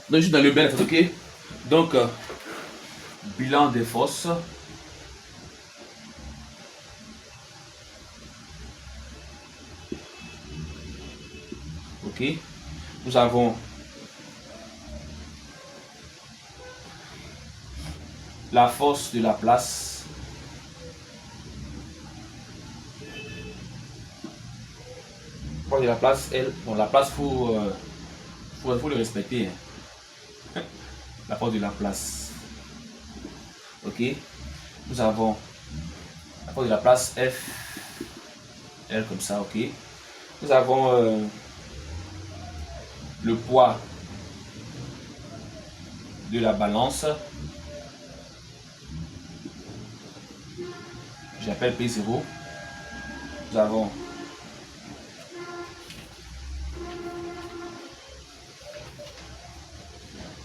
Donc, juste dans le bien, ok. Donc, bilan des forces. Ok. Nous avons la force de la place. La force de la place, elle, bon, la place, faut le respecter. Hein. La force de la place. Ok. Nous avons la force de la place F. L comme ça, ok. Nous avons le poids de la balance. J'appelle P0. Nous avons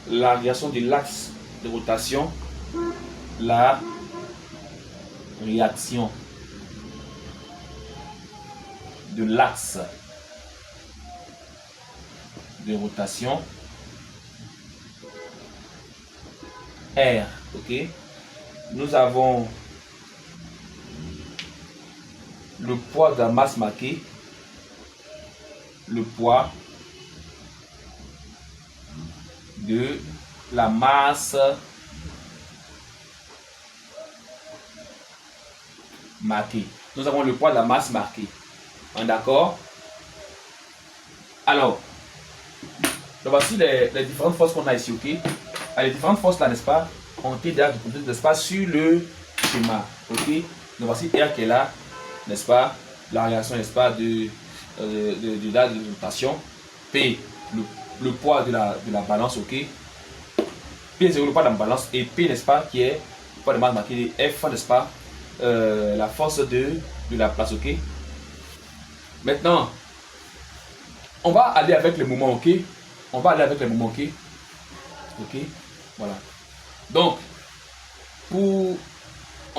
la réaction de l'axe de rotation, la réaction de l'axe de rotation R, ok. Nous avons le poids de la masse marquée, le poids de la masse marquée. Nous avons le poids de la masse marquée. D'accord? Alors, voici les différentes forces qu'on a ici, ok? Les différentes forces là, n'est-ce pas, ont été déjà découpées, n'est-ce pas, sur le schéma, ok? Donc voici R qui est là, n'est-ce pas, la réaction, n'est-ce pas, de la rotation, P, le poids de la balance, ok? P0, le poids de la balance, et P, n'est-ce pas, qui est le poids de masse marquée, F, n'est-ce pas, la force de la place, ok? Maintenant, on va aller avec le moment, ok? On va aller avec le moment, ok? Ok? Voilà. Donc, on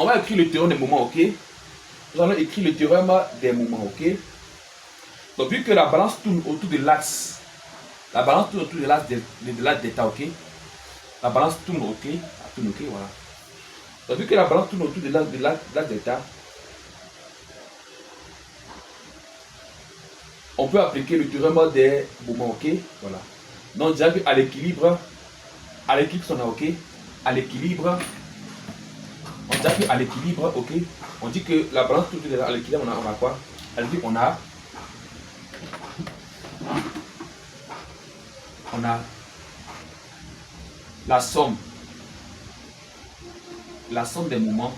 va écrire le théorème des moments, ok? Nous allons écrire le théorème des moments, ok? Donc, vu que la balance tourne autour de l'axe, la balance tourne autour de l'axe d'état, ok? La balance tourne, ok? Tourne, ok, voilà. Donc, vu que la balance tourne autour de l'axe d'état, on peut appliquer le théorème des moments, ok? Voilà. Donc, on dirait qu'à l'équilibre, on a, ok? À l'équilibre, on dirait qu'à l'équilibre, ok? On dit que la balance tourne à l'équilibre, on a quoi? À l'équilibre, on a la somme des moments,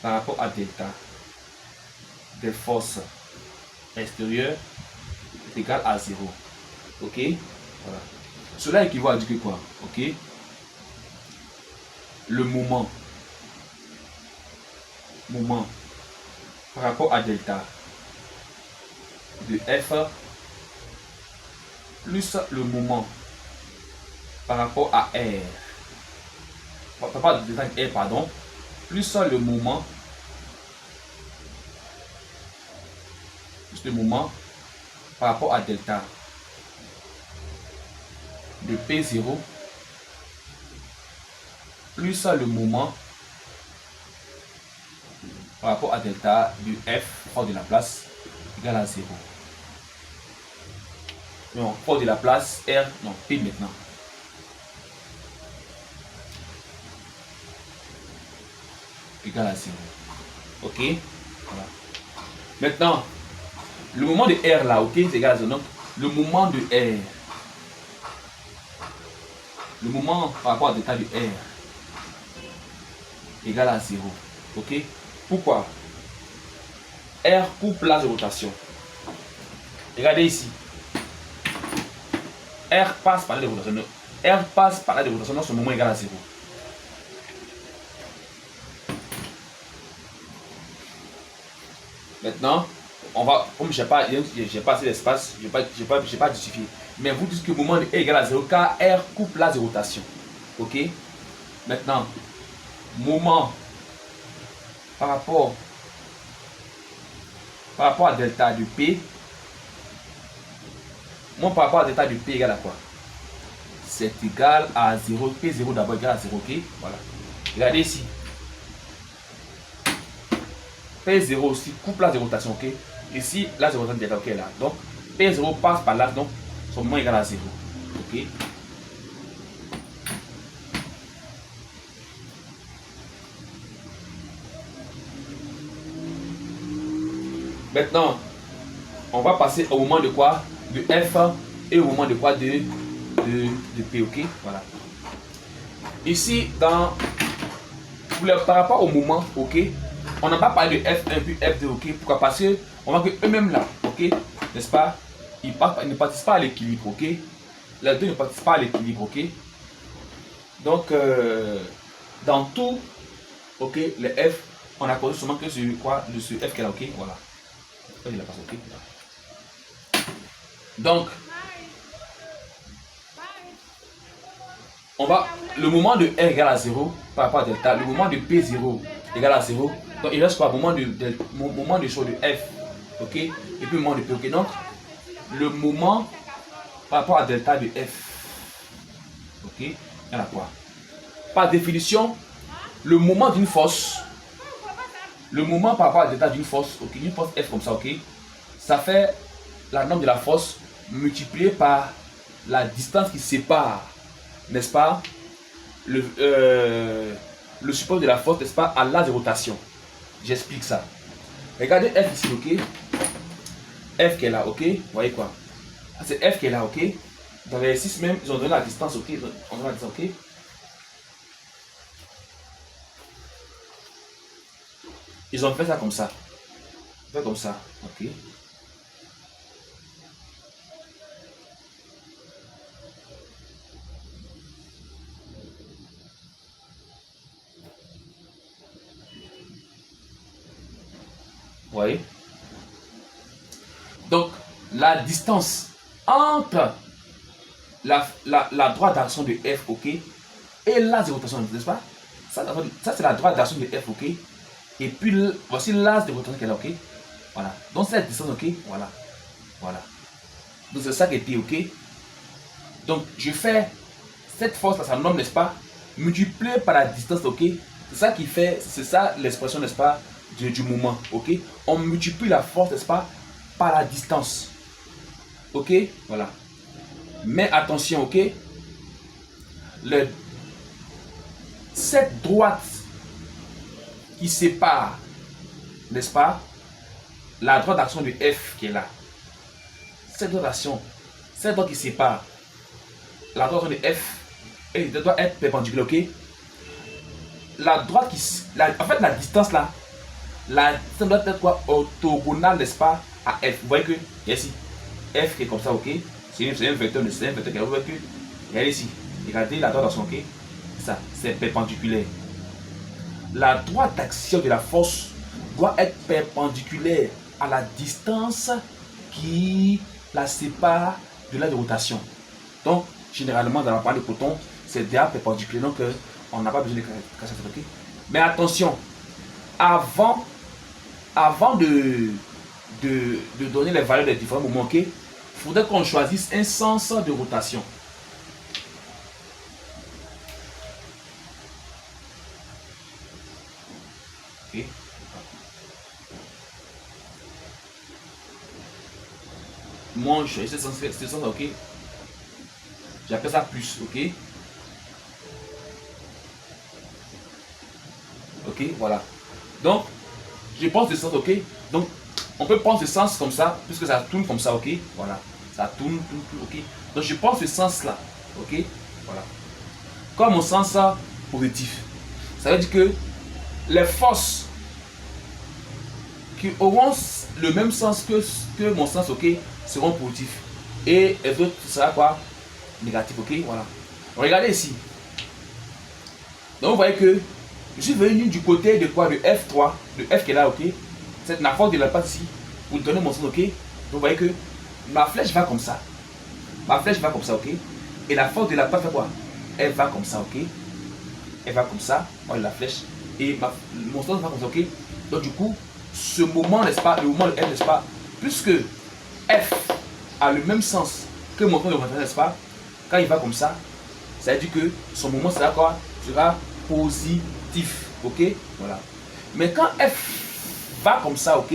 par rapport à delta des forces extérieures est égal à 0. Ok? Voilà. Cela équivaut à dire que quoi? Ok? Le moment par rapport à delta de F plus le moment par rapport à R, par rapport à delta R, pardon, plus le moment par rapport à delta de P0 plus le moment par rapport à delta de F, force de la place, égale à 0. Non, force de la place, R, non, P maintenant. Égale à 0. Ok? Voilà. Maintenant, le moment de R là, ok, c'est égal à 0. Donc, le moment de R, le moment par rapport à delta de R, égale à 0. Ok? Pourquoi? R coupe l'axe de rotation. Regardez ici. R passe par là de rotation. R passe par là de rotation, donc ce moment égal à 0. Maintenant, on va, comme je n'ai pas assez d'espace, je n'ai pas justifié. Mais vous dites que le moment est égal à 0 car R coupe l'axe de rotation. Ok? Maintenant, moment par rapport à delta de P Moi, par rapport à delta de P égale à quoi? C'est égal à 0. P0 d'abord égale à 0, ok? Voilà. Regardez ici. P0 aussi coupe l'axe de rotation, ok? Ici, l'axe de rotation est ok là. Donc, P0 passe par là, donc son moment égale à 0. Ok? Maintenant, on va passer au moment de quoi? De F et au moment de quoi? De P, ok? Voilà. Ici, par rapport au moment, ok? On n'a pas parlé de F1 puis F2, ok? Pourquoi? Parce que on voit que eux-mêmes là, ok? N'est-ce pas? Ils ne participent pas à l'équilibre, ok? Les deux ne participent pas à l'équilibre, ok? Donc, dans tout, ok, les F, on a posé seulement que sur quoi? De ce F qui est là, ok? Voilà. Il a passé, ok? Donc, on va, le moment de R égale à 0 par rapport à delta, le moment de P0 égale à 0. Donc, il reste quoi? Moment de choix de F, ok? Et puis le moment de P, ok? Donc, le moment par rapport à delta de F, ok? Il y en a quoi? Par définition, le moment d'une force, le moment par rapport à delta d'une force, ok? Une force F comme ça, ok? Ça fait la norme de la force multipliée par la distance qui sépare, n'est-ce pas, le support de la force, n'est-ce pas, à l'axe de rotation. J'explique ça. Regardez F ici, ok? F qui est là, ok? Vous voyez quoi? C'est F qui est là, ok? Dans l'exercice même, ils ont donné la distance, ok? On donne la distance, ok? Ils ont fait ça comme ça. Fait comme ça, ok? Vous voyez? Donc, la distance entre la droite d'action de F, ok, et l'axe de rotation, n'est-ce pas? Ça c'est la droite d'action de F, ok? Et puis, voici l'axe de rotation qui est là, ok? Voilà. Donc, cette distance, ok? Voilà. Voilà. Donc, c'est ça qui est T, ok? Donc, je fais cette force-là, ça nomme, n'est-ce pas? Multiplié par la distance, ok? C'est ça qui fait, c'est ça l'expression, n'est-ce pas? Du moment, ok? On multiplie la force, n'est-ce pas? Par la distance. Ok? Voilà. Mais attention, ok? Cette droite qui sépare, n'est-ce pas? La droite d'action de F qui est là. Cette droite d'action, cette droite qui sépare la droite de F, elle doit être perpendiculaire, ok? La droite qui. En fait, la distance là, la distance doit être quoi? Orthogonale, n'est-ce pas? À F. Vous voyez que, ici, F qui est comme ça, ok? C'est un vecteur, qui est, vous voyez que, regardez ici, regardez la droite d'action, ok? Ça, c'est perpendiculaire. La droite d'action de la force doit être perpendiculaire à la distance qui la sépare de l'axe de rotation. Donc, généralement, dans la parole de coton, c'est déjà perpendiculaire, donc on n'a pas besoin de casser ça, ok? Mais attention, avant de donner les valeurs des différents moments, ok, il faudrait qu'on choisisse un sens de rotation. Ok. Moi, je choisis ce sens, ok. J'appelle ça plus, ok. Ok, voilà. Donc, je pense ce sens, ok. Donc, on peut prendre ce sens comme ça, puisque ça tourne comme ça, ok. Voilà. Ça tourne, ok. Donc, je prends ce sens-là, ok. Voilà. Comme mon sens positif, ça veut dire que les forces qui auront le même sens que mon sens, ok, seront positifs. Et les autres, ce sera quoi? Négatif, ok. Voilà. Regardez ici. Donc, vous voyez que je suis venu du côté de quoi? De F3, de F qui est là, ok. C'est la force de la patte ici, pour donner mon sens, ok. Donc, vous voyez que ma flèche va comme ça. Ma flèche va comme ça, ok. Et la force de la patte fait quoi? Elle va comme ça, ok. Elle va comme ça, moi la flèche. Et mon sens va comme ça, ok. Donc, du coup, ce moment, n'est-ce pas, le moment de F, n'est-ce pas, puisque F a le même sens que montre le retard, n'est-ce pas? Quand il va comme ça veut dire que son moment sera quoi? Sera positif. Ok? Voilà. Mais quand F va comme ça, ok?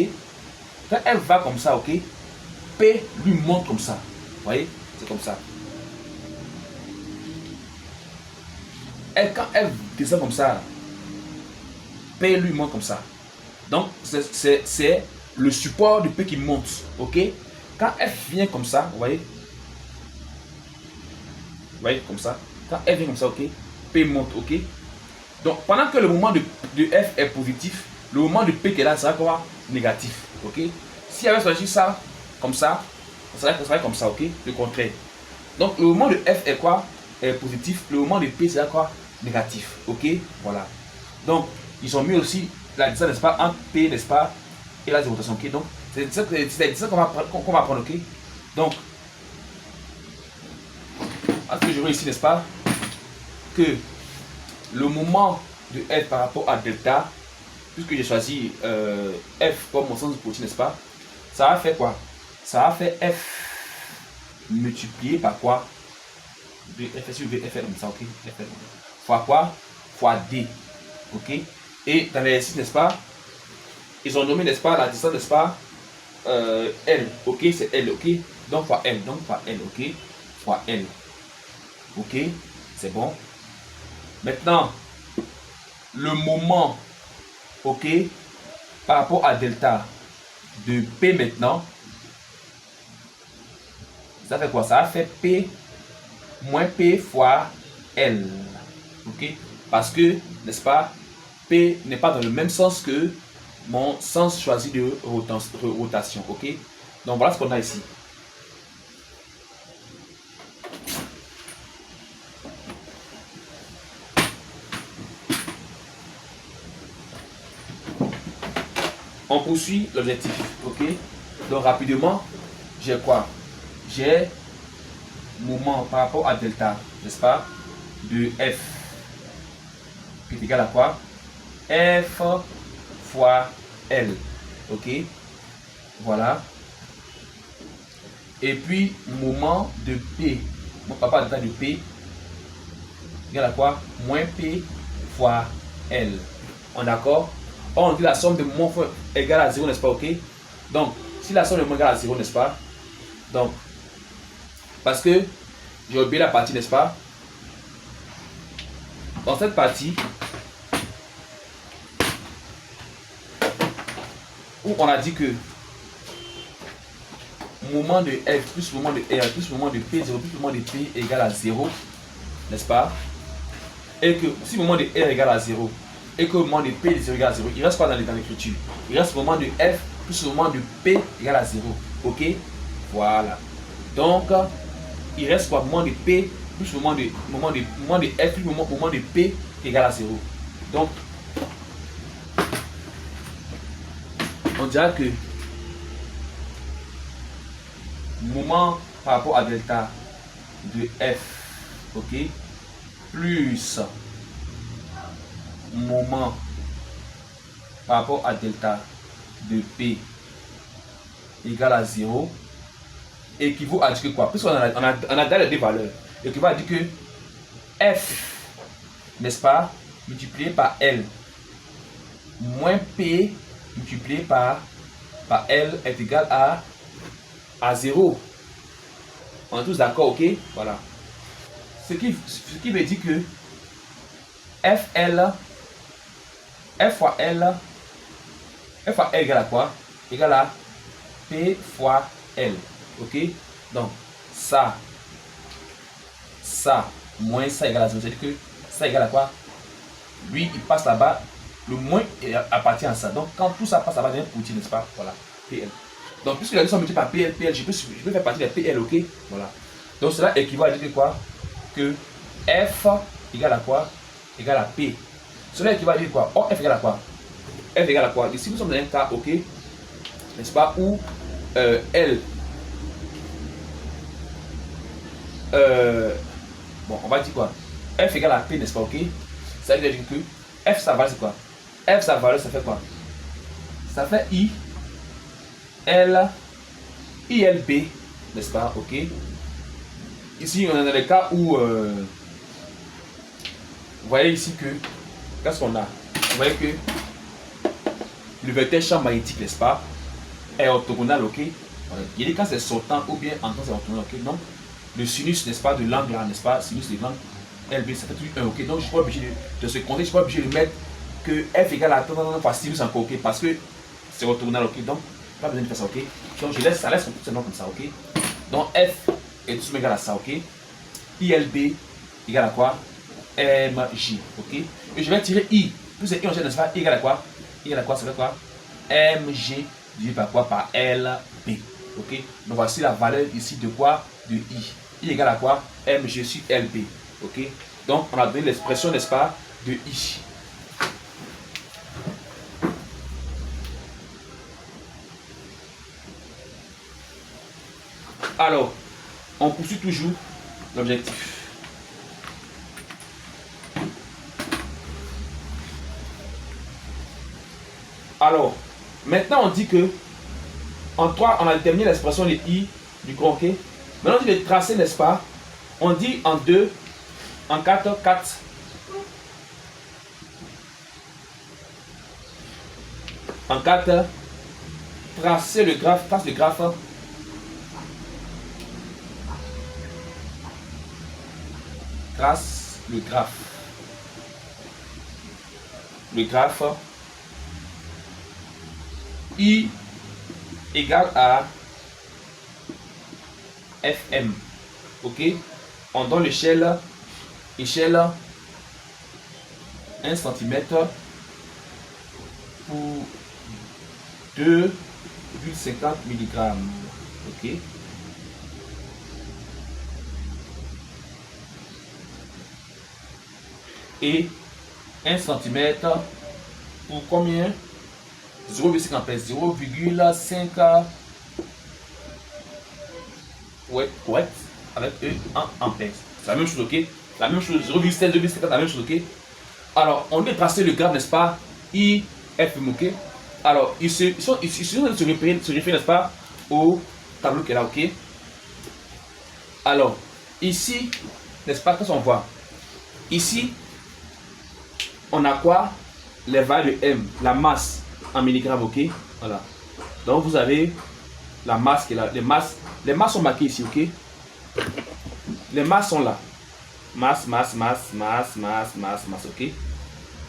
Quand F va comme ça, ok? P lui monte comme ça. Vous voyez? C'est comme ça. Et quand F descend comme ça, P lui monte comme ça. Donc, c'est le support de P qui monte. Ok? Quand F vient comme ça, vous voyez? Vous voyez, comme ça. Quand F vient comme ça, ok? P monte, ok? Donc, pendant que le moment de F est positif, le moment de P qui est là sera quoi? Négatif, ok? Si avait choisi ça, comme ça serait comme ça, ok? Le contraire. Donc, le moment de F est quoi? Est positif. Le moment de P sera quoi? Négatif, ok? Voilà. Donc, ils ont mis aussi la distance, n'est-ce pas, entre P, n'est-ce pas, et la rotation, ok? Donc, c'est ça qu'on va prendre, ok? Donc, à ce que je vois ici, n'est-ce pas, que le moment de F par rapport à delta, puisque j'ai choisi F comme mon sens de produit, n'est-ce pas, ça va faire quoi? Ça va faire F multiplié par quoi? F sur V, F comme ça, ok? F fois quoi? Fois D, ok? Et dans l'exercice, n'est-ce pas, ils ont nommé, n'est-ce pas, la distance, n'est-ce pas, L, ok? C'est L, ok? Donc fois L, ok? Fois L, ok? C'est bon. Maintenant, le moment, ok, par rapport à delta de P maintenant, ça fait quoi? Ça va faire P moins P fois L, ok? Parce que, n'est-ce pas, P n'est pas dans le même sens que mon sens choisi de rotation, ok? Donc voilà ce qu'on a ici. On poursuit l'objectif, ok? Donc rapidement, j'ai quoi? J'ai moment par rapport à delta, n'est-ce pas, de F qui est égal à quoi? F fois L, ok? Voilà. Et puis moment de P, mon par rapport à delta de P égal à quoi? Moins P fois L. On est d'accord? On dit la somme de moments égale à 0, n'est-ce pas, ok? Donc, si la somme de moments égale à 0, n'est-ce pas? Donc, parce que j'ai oublié la partie, n'est-ce pas? Dans cette partie, où on a dit que moment de F plus moment de R plus moment de P0 plus moment de P égale à 0, n'est-ce pas? Et que si moment de R égale à 0 et que moment de P égale à 0, il reste quoi dans l'écriture? Il reste moment de F plus moment de P égale à 0. Ok? Voilà. Donc, il reste quoi? Moment de P plus moment de F plus moment de P égale à 0. Donc, on dira que moment par rapport à delta de F, ok, plus moment par rapport à delta de P égale à 0 équivaut à dire que quoi? Puisqu'on a déjà les deux valeurs, équivaut à dire que F, n'est-ce pas, multiplié par L moins P multiplié par L est égal à 0. On est tous d'accord, ok? Voilà. Ce qui veut dire que F fois L égale à quoi? Égale à P fois L. Ok? Donc, ça moins ça égale à 0. C'est-à-dire que ça égale à quoi? Lui, il passe là-bas. Le moins appartient à ça. Donc, quand tout ça passe là-bas, il y a un petit, n'est-ce pas? Voilà. PL. Donc, puisque la leçon multipliée par PL, je peux faire partie des PL, ok? Voilà. Donc, cela équivaut à dire que quoi? Que F égale à quoi? Égale à P. Cela équivaut à dire quoi? Oh, F égale à quoi? F égale à quoi? Ici, nous sommes dans un cas, ok? N'est-ce pas? Où L. Bon, on va dire quoi? F égale à P, n'est-ce pas? Ok? Ça veut dire que F, sa valeur, c'est quoi? F, sa valeur, ça fait quoi? Ça fait ILB, n'est-ce pas? Ok? ici, on est dans le cas où, vous voyez ici que, qu'est-ce qu'on a? Vous voyez que le vecteur champ magnétique, n'est-ce pas, est orthogonal, ok? Voilà. Il y a des cas c'est sortant ou bien entrant c'est orthogonal, ok? Donc, le sinus, n'est-ce pas, de l'angle là, n'est-ce pas, sinus de l'angle LB, ça fait toujours 1, ok? Donc, je ne suis pas obligé de ce compter, je ne suis pas obligé de mettre que F égale à tant fois sinus encore, ok? Parce que c'est orthogonal, ok? Donc, pas besoin de faire ça, ok? Donc, je laisse, ça laisse tout simplement comme ça, ok? Donc, F est tout simplement égal à ça, ok? ILB égale à quoi? MJ, ok? Et je vais tirer I, plus c'est I en n'est-ce pas? I égale à quoi? I égale à quoi? Ça fait quoi? MG divisé par quoi? Par LB, ok? Donc, voici la valeur ici de quoi? De I. I égale à quoi? MG sur LB, ok? Donc, on a donné l'expression, n'est-ce pas? De I. Alors, on poursuit toujours l'objectif. Alors, maintenant on dit que en 3, on a déterminé l'expression de I du grand, ok? Maintenant on dit de tracer, n'est-ce pas? On dit en 2, en 4, 4. En 4, tracer le graphe, trace le graphe. Trace le graphe. Le graphe I égale à FM. Ok? On donne l'échelle 1 cm pour 2,50 mg. Ok? Et 1 cm pour combien? 0,5 ampères, 0,5, ouais, correct, avec E en ampères. C'est la même chose, ok? La même chose, 0,7, 0,50, la même chose, ok? Alors, on doit tracer le graphe, n'est-ce pas? IFM, ok? Alors, ils se réfèrent, n'est-ce pas, au tableau qui est là, ok? Alors, ici, n'est-ce pas, qu'est-ce qu'on voit? Ici, on a quoi? Les valeurs de M, la masse en milligrammes, ok? Voilà. Donc vous avez la masse qui est là. Les masses sont marquées ici, ok? Les masses sont là. Masse, ok?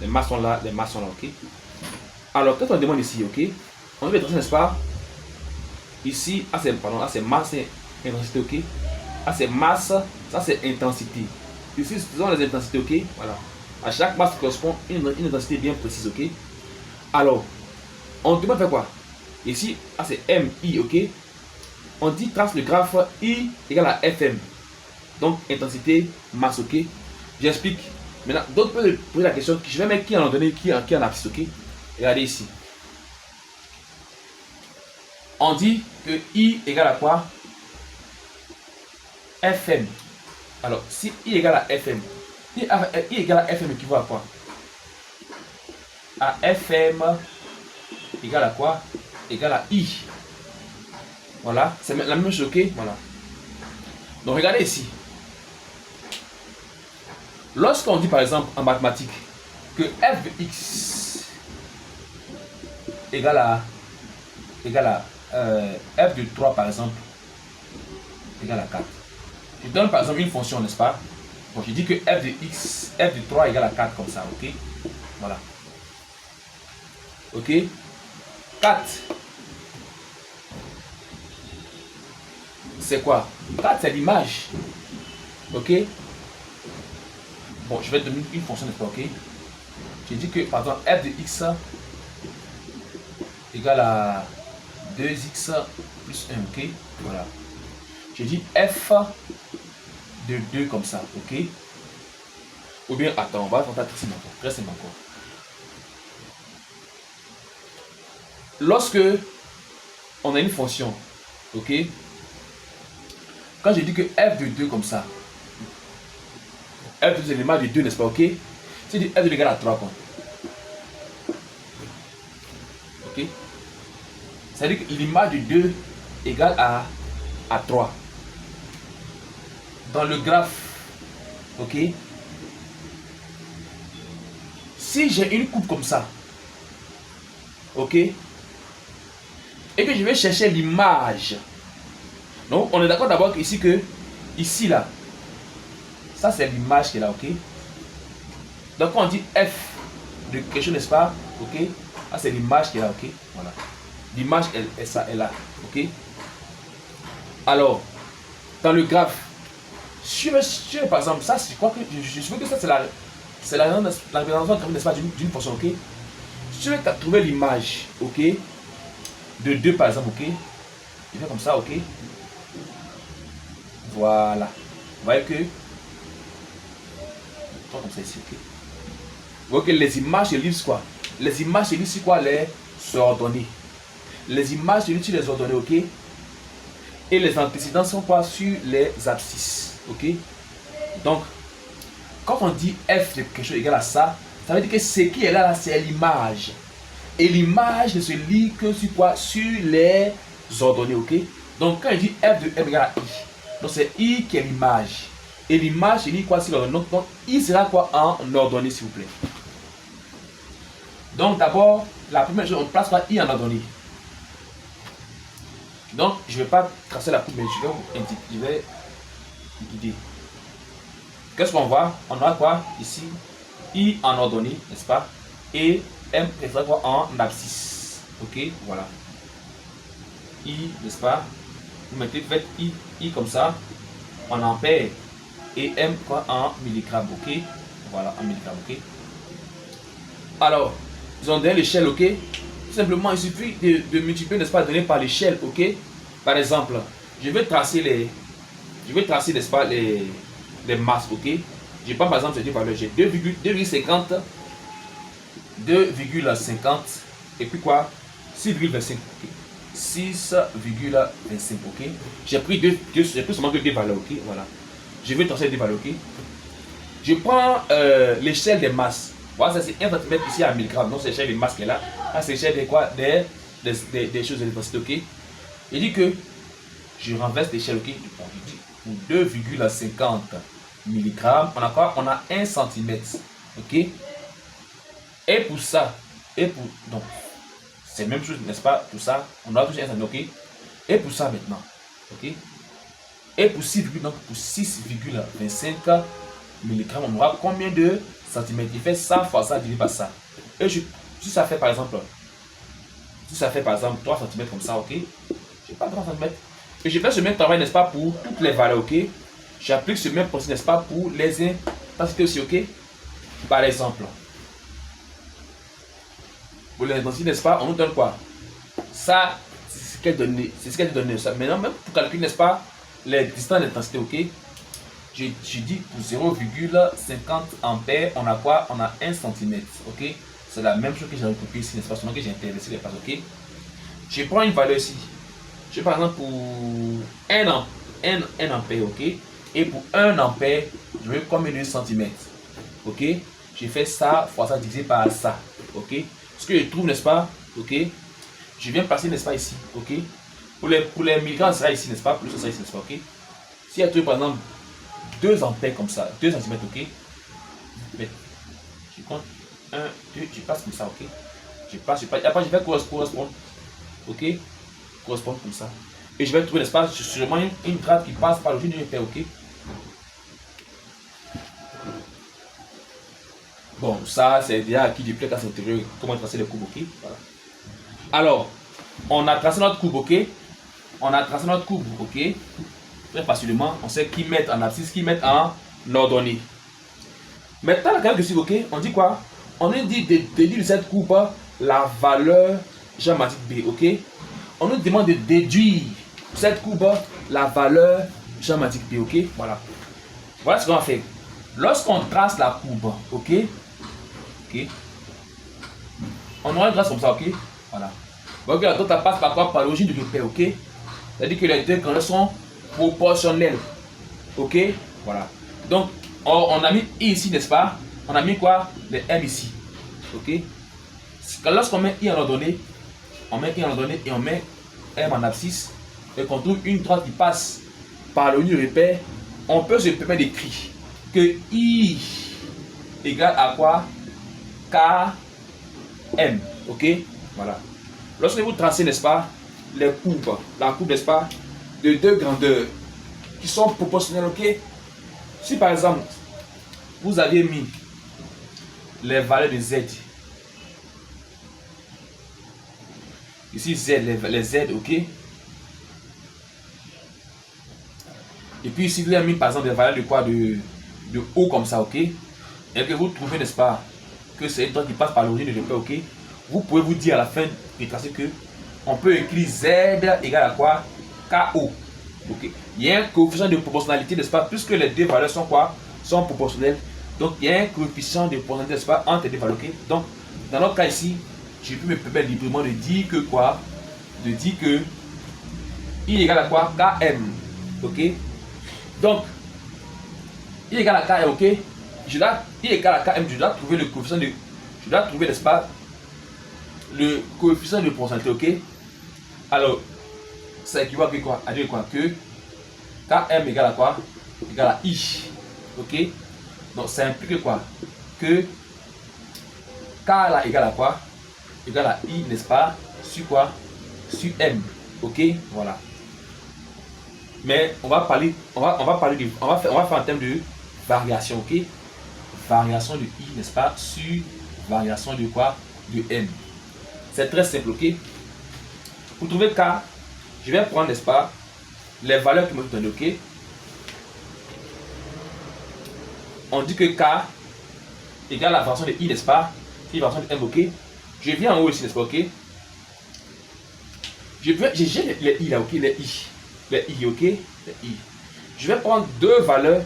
Les masses sont là, ok? Alors, quand on demande ici, ok? On veut tracer, n'est-ce pas? Ici, c'est masse et intensité, ok? C'est masse, ça c'est intensité. Ici, ce sont les intensités, ok? Voilà. À chaque masse correspond une intensité bien précise, ok? Alors, on demande faire quoi? Ici, c'est MI, ok? On dit trace le graphe I égale à FM. Donc, intensité, masse, ok? J'explique. Maintenant, d'autres peuvent poser la question. Je vais mettre qui en donné, qui en abscisse, ok? Regardez ici. On dit que I égale à quoi? FM. Alors, si I égale à FM, I égale à FM équivaut à quoi? À FM égale à quoi? Égale à I. Voilà, c'est la même chose, ok? Voilà. Donc, regardez ici. Lorsqu'on dit, par exemple, en mathématiques, que f de x égale à f de 3, par exemple, égale à 4. Je donne, par exemple, une fonction, n'est-ce pas? Bon, je dis que f de 3 égale à 4, comme ça, ok? Voilà. Ok? 4. C'est quoi? 4, c'est l'image. Ok? Bon, je vais te donner une fonction, n'est-ce pas? Ok? J'ai dit que, par exemple, f de x égale à 2x plus 1, ok? Voilà. J'ai dit f de 2 comme ça, ok? Ou bien, attends, on va faire très simple encore. Lorsque on a une fonction, ok? Quand je dis que f de 2 comme ça, f de 2 c'est l'image de 2, n'est-ce pas, ok? C'est dit f de 2 égale à 3, quoi. Ok? C'est-à-dire que l'image de 2 égale à 3. dans le graphe, ok, si j'ai une coupe comme ça, ok, et que je vais chercher l'image, donc on est d'accord d'abord ici que, ici là, ça c'est l'image qui est là, ok. Donc quand on dit F de quelque chose, n'est-ce pas, ok, ça c'est l'image qui est là, ok, voilà. L'image est là, ok. Alors, dans le graphe, par exemple, ça, je crois que je suppose que ça c'est la représentation, n'est-ce pas, d'une fonction, ok. Si tu veux trouver l'image, ok, de 2 par exemple, ok, je fais comme ça, ok. Voilà. Vous voyez que, comme ça ici, ok. Vous voyez que les images se lisent quoi? Les images se lisent sur quoi? Les ordonnées. Les images se lisent sur les ordonnées, ok. Et les antécédents sont quoi? Sur les abscisses, ok. Donc, quand on dit F de quelque chose égal à ça, ça veut dire que ce qui est là, c'est l'image. Et l'image ne se lit que sur quoi? Sur les ordonnées, ok. Donc, quand il dit F de M égale à I, donc c'est I qui est l'image. Et l'image se lit quoi sur l'ordonnée? Donc, I sera quoi en ordonnée, s'il vous plaît. Donc, d'abord, la première chose, on place quoi? I en ordonnée. Donc, je ne vais pas tracer la coupe, mais je vais guider. Qu'est-ce qu'on voit? On aura quoi ici? I en ordonnée, n'est-ce pas? Et M est quoi en abscisse. Ok, voilà. I, n'est-ce pas? Vous mettez, faites I comme ça, en ampères. Et M quoi en milligrammes, ok? Voilà, en milligrammes, ok? Alors, ils ont donné l'échelle, ok? Tout simplement, il suffit de multiplier, n'est-ce pas, donné par l'échelle, ok? Par exemple, je vais tracer, n'est-ce pas, les masses, ok? Je prends par exemple ces deux valeurs, j'ai 2,50 et puis quoi? 6,25, ok? 6,25, ok? J'ai pris seulement que deux valeurs, ok? Voilà. Je vais tracer deux valeurs, ok? Je prends l'échelle des masses. Voilà, ça c'est 1 cm ici à 1000 grammes. Donc c'est l'échelle des masses qui est là. Là c'est l'échelle des quoi? Des choses de l'intensité, ok? Il dit que je renverse l'échelle, ok? Pour 2,50 mg, on a quoi? On a 1 cm, ok? Et pour ça, donc, c'est la même chose, n'est-ce pas? Tout ça, on aura toujours 1 cm, ok? Et pour ça maintenant, ok? Et pour 6,25 mg, on aura combien de centimètres? Il fait ça fois ça divisé par ça. Et si ça fait par exemple 3 cm comme ça, ok? Je n'ai pas 3 cm. Et je fais ce même travail, n'est-ce pas, pour toutes les valeurs, ok? J'applique ce même procédé, n'est-ce pas, pour les intensités aussi, ok? Par exemple, pour les intensités, n'est-ce pas, on nous donne quoi? Ça, c'est ce qu'elle donne. C'est ce qu'elle donne. Maintenant, même pour calculer, n'est-ce pas, les distances d'intensité, ok? Je dis pour 0,50 ampères, on a quoi? On a 1 cm, ok? C'est la même chose que j'ai recopié ici, n'est-ce pas? Seulement que j'ai inversé les places, ok? Je prends une valeur ici. Je par exemple pour 1 ampère, ok? Et pour 1 ampère, je veux combien de centimètres? Ok? Je fais ça fois ça divisé par ça, ok? Ce que je trouve, n'est-ce pas? Ok? Je viens passer, n'est-ce pas, ici, ok? Pour les milligrammes, ça sera ici, n'est-ce pas? Plus ça sera ici, n'est-ce pas? Ok? Si elle trouve par exemple 2 ampères comme ça, 2 cm, ok? Mais je compte 1, 2, je passe comme ça, ok? Je passe, après je vais correspondre, ok? Correspondre comme ça. Et je vais trouver, n'est-ce pas, sûrement une grappe qui passe par le jeu d'une paire, ok? Bon, ça c'est déjà acquis depuis la classe antérieure, comment tracer les courbes, ok? Voilà. Alors, on a tracé notre courbe, ok? On a tracé notre courbe, ok? Très facilement, on sait qui mettre en abscisse, qui mettre en ordonnée. Maintenant, la question, ok? On dit quoi? On nous dit de déduire de cette courbe la valeur géométrique B, ok? On nous demande de déduire de cette courbe la valeur géométrique B, ok? Voilà. Voilà ce qu'on va faire. Lorsqu'on trace la courbe, ok? Ok? On aura une trace comme ça, ok? Voilà. Donc, ça passe par quoi? Par l'origine du repère, ok? C'est-à-dire que les deux grandeurs sont proportionnelles, ok? Voilà. Donc, on a mis I ici, n'est-ce pas? On a mis quoi? Le M ici, ok? Lorsqu'on met I en ordonnée, on met I en ordonnée et on met M en abscisse et qu'on trouve une droite qui passe par l'origine du repère, on peut se permettre d'écrire que I égale à quoi? KM. Ok? Voilà. Lorsque vous tracez, n'est-ce pas, les courbes, la courbe, n'est-ce pas, de deux grandeurs qui sont proportionnelles, ok? Si par exemple, vous aviez mis les valeurs de Z, ici Z, les Z, ok? Et puis ici, vous avez mis par exemple des valeurs de quoi? De O comme ça, ok? Et que vous trouvez, n'est-ce pas, que c'est une droite qui passe par l'origine de l'épée, ok? Vous pouvez vous dire à la fin du tracé que on peut écrire Z égale à quoi? KO. Ok? Il y a un coefficient de proportionnalité, n'est-ce pas? Puisque les deux valeurs sont quoi? Sont proportionnelles. Donc il y a un coefficient de proportionnalité, n'est-ce pas? Entre les deux valeurs, ok? Donc dans notre cas ici, je peux me permettre librement de dire que quoi? De dire que I égale à quoi? KM. Ok? Donc, I égale à KM, ok? I égale à KM, je dois trouver le coefficient de. Je dois trouver, n'est-ce pas? Le coefficient de proportionnalité, ok? Alors, ça équivaut à quoi? À dire quoi? Que KM égale à quoi? Égale à I. Ok? Donc, ça implique quoi? Que K là égale à quoi? Égale à I, n'est-ce pas? Sur quoi? Sur M. Ok? Voilà. Mais on va parler, on va faire en termes de variation, ok? Variation de I, n'est-ce pas? Sur variation de quoi? De M. C'est très simple, ok? Pour trouver K, je vais prendre, n'est-ce pas, les valeurs qui me donnent, ok? On dit que K égale la variation de I, n'est-ce pas? C'est la variation de M, ok? Je viens en haut ici, n'est-ce pas, ok? J'ai les I là, ok? Les I. Les I, ok? Les I. Je vais prendre deux valeurs.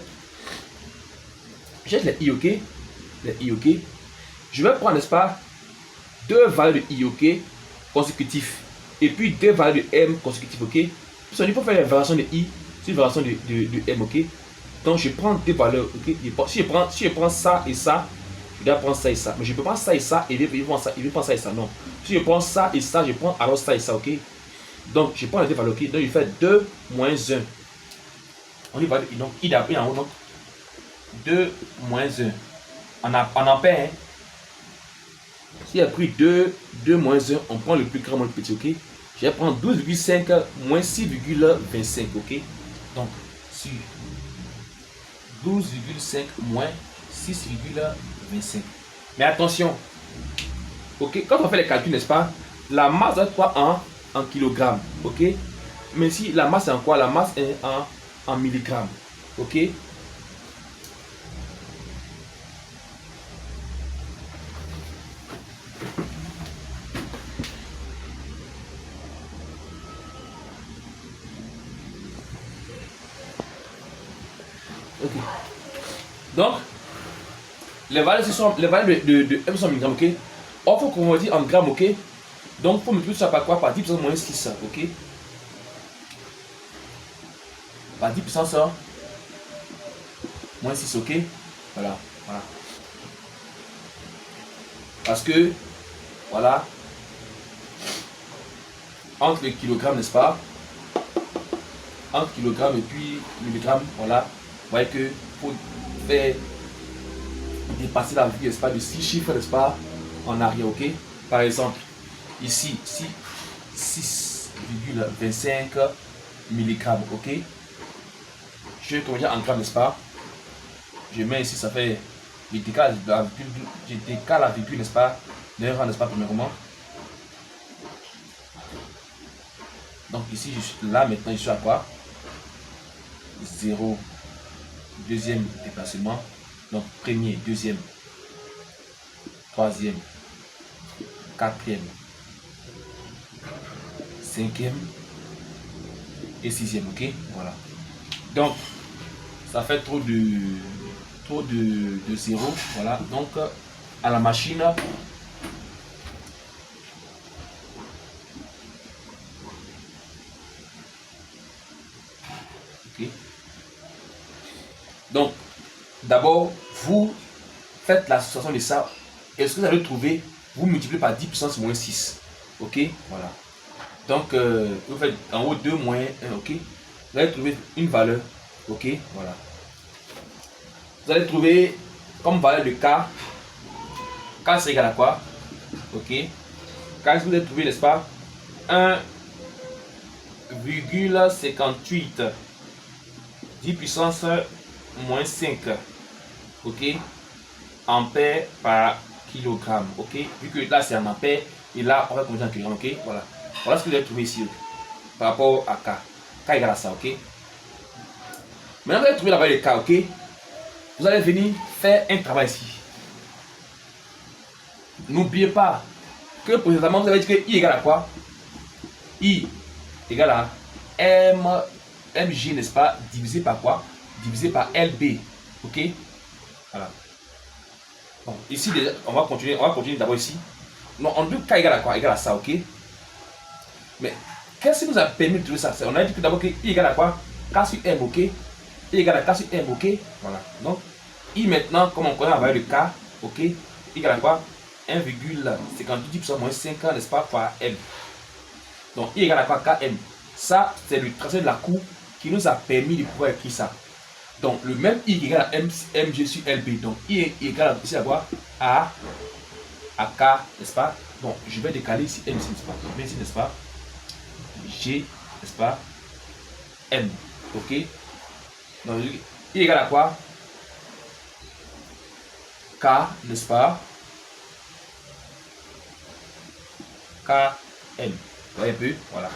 J'ai les I, ok? Les I, ok? Je vais prendre, n'est-ce pas, deux valeurs de I, ok? Consécutifs. Et puis deux valeurs de M consécutives, ok? Parce qu'il faut faire la variation de I sur la variation de M, ok? Donc je prends deux valeurs, ok? Si je prends ça et ça, je dois prendre ça et ça. Mais je peux prendre ça et ça et je vais prendre ça et ça, non. Si je prends ça et ça, je prends alors ça et ça, ok? Donc je prends les deux valeurs, ok? Donc je fais 2 moins 1. On y va, donc I d'abord en haut, donc 2 moins 1. En ampère, hein? Si j'ai pris 2 moins 1, on prend le plus grand moins le petit, ok? Je vais prendre 12,5 moins 6,25, ok? Donc, sur 12,5 moins 6,25. Mais attention, ok? Quand on fait les calculs, n'est-ce pas? La masse doit être quoi en kilogrammes, ok? Mais si la masse est en quoi? La masse est en milligrammes, ok? Ok. Donc, les valeurs de M sont en milligrammes, ok? Or, il faut qu'on dit en grammes, ok? Donc, il faut multiplier ça par quoi? Par 10 puissance moins 6, ok? Par 10 puissance moins 6, ok? Voilà, voilà. Parce que, voilà, entre les kilogrammes, n'est-ce pas? Entre kilogramme et puis milligramme, voilà. Vous voyez que faut faire dépasser la vie, n'est-ce pas, de 6 chiffres, n'est-ce pas, en arrière, ok? Par exemple, ici 6,25 milligrammes, ok? Je vais corriger en grammes, n'est-ce pas? Je mets ici, ça fait, je décale la virgule, n'est-ce pas? D'un rang, n'est-ce pas, premièrement. Donc ici, je suis là, maintenant, je suis à quoi? 0, deuxième déplacement, donc premier, deuxième, troisième, quatrième, cinquième et sixième, ok? Voilà. Donc, ça fait trop de 0, voilà. Donc, à la machine, ok? Donc, d'abord, vous faites l'association de ça. Et ce que vous allez trouver, vous multipliez par 10 puissance moins 6. Ok? Voilà. Donc, vous faites en haut 2 moins 1. Ok? Vous allez trouver une valeur. Ok? Voilà. vous allez trouver comme valeur de K. K c'est égal à quoi? Ok. K, vous allez trouver, n'est-ce pas? 1,58 10 puissance moins 5. Ok. Ampère par kilogramme. Ok. Vu que là c'est en ampère et là on va convertir en kilogramme. Ok. Voilà. Voilà ce que vous allez trouver ici. Par rapport à K. K égale à ça. Ok. Maintenant vous allez trouver la valeur de K. Ok. Vous allez venir faire un travail ici. N'oubliez pas que précédemment vous avez dit que I égale à quoi? I égale à mg, n'est-ce pas, divisé par quoi? Divisé par lb. Ok. Voilà. Bon, ici déjà, on va continuer d'abord ici. Non, on dit K égale à quoi? Égale à ça. Ok. Mais qu'est-ce qui nous a permis de trouver ça? On a dit que d'abord que I égale à quoi? K sur M. Ok. I égale à K sur M. Ok. Voilà. Donc I maintenant, comme on connaît la valeur de K, ok, I égale à quoi? 1,58 moins 5, n'est-ce pas, par M. Donc I égale à quoi? Km. Ça, c'est le tracé de la courbe qui nous a permis de pouvoir écrire ça. Donc le même I égale à mg sur lb. Donc I égale ici à quoi? À K, n'est-ce pas? Bon, je vais décaler ici M ici, n'est-ce pas? Donc ici, n'est-ce pas? G, n'est-ce pas? M. Ok. Donc I égale à quoi? K, n'est-ce pas? KM. Vous voyez un peu? Voilà.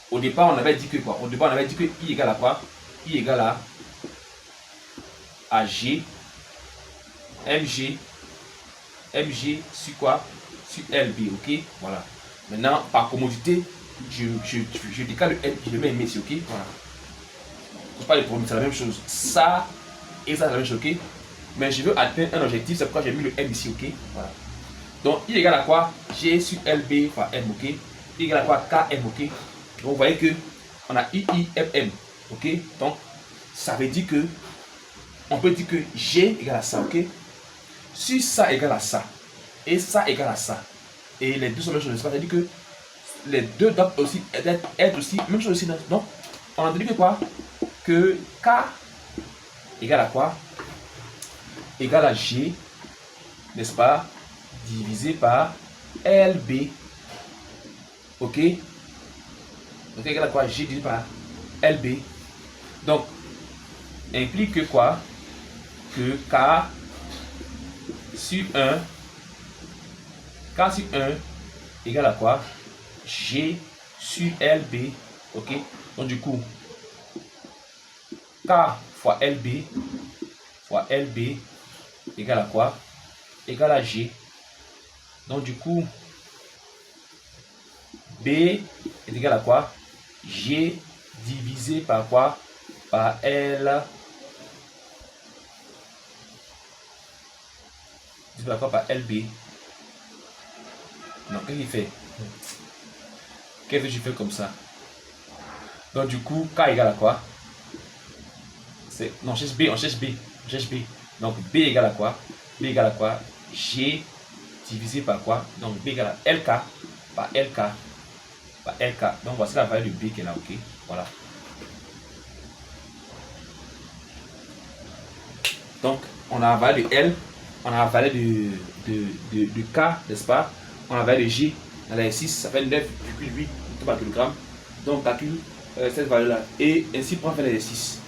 Au départ, on avait dit que quoi? Au départ, on avait dit que I égale à quoi? I égale à G, mg sur quoi? Sur LB, ok? Voilà. Maintenant, par commodité, je décale le L, je le mets ici, ok? Voilà. Je ne pas les problèmes, c'est la même chose. Ça et ça, c'est la même chose, ok? Mais je veux atteindre un objectif, c'est pourquoi j'ai mis le M ici, ok? Voilà. Donc, I égale à quoi? G sur LB par M, ok? I égale à quoi? KM, ok? Donc, vous voyez que on a IIMM, ok? Donc, ça veut dire que on peut dire que G égale à ça, ok? Si ça égale à ça, et ça égale à ça, et les deux sont la même chose, ça veut dire que les deux doivent aussi être aussi même chose aussi. Donc, on a dit que quoi? Que K égale à quoi? Égale à G, n'est-ce pas? Divisé par LB. Ok? Donc égale à quoi? G divisé par LB. Donc, implique que quoi? Que K sur 1 égale à quoi? G sur LB. Ok? Donc du coup, K fois LB égale à quoi? Égale à G. Donc du coup, B est égal à quoi? G divisé par quoi? Par L. Divisé par quoi? Par LB. Non, qu'est-ce qu'il fait? Qu'est-ce que je fais comme ça? Donc du coup, K égale à quoi? Non, on cherche B. Donc B égale à quoi? B égale à quoi? G divisé par quoi? Donc B égale à LK par LK par LK. Donc voici la valeur de B qui est là, ok? Voilà. Donc on a la valeur de L, on a la valeur de K, n'est-ce pas? On a la valeur de G, on a la 6, ça fait 9,8 par kilogramme. Donc calcule cette valeur là et ainsi pour faire l'exercice.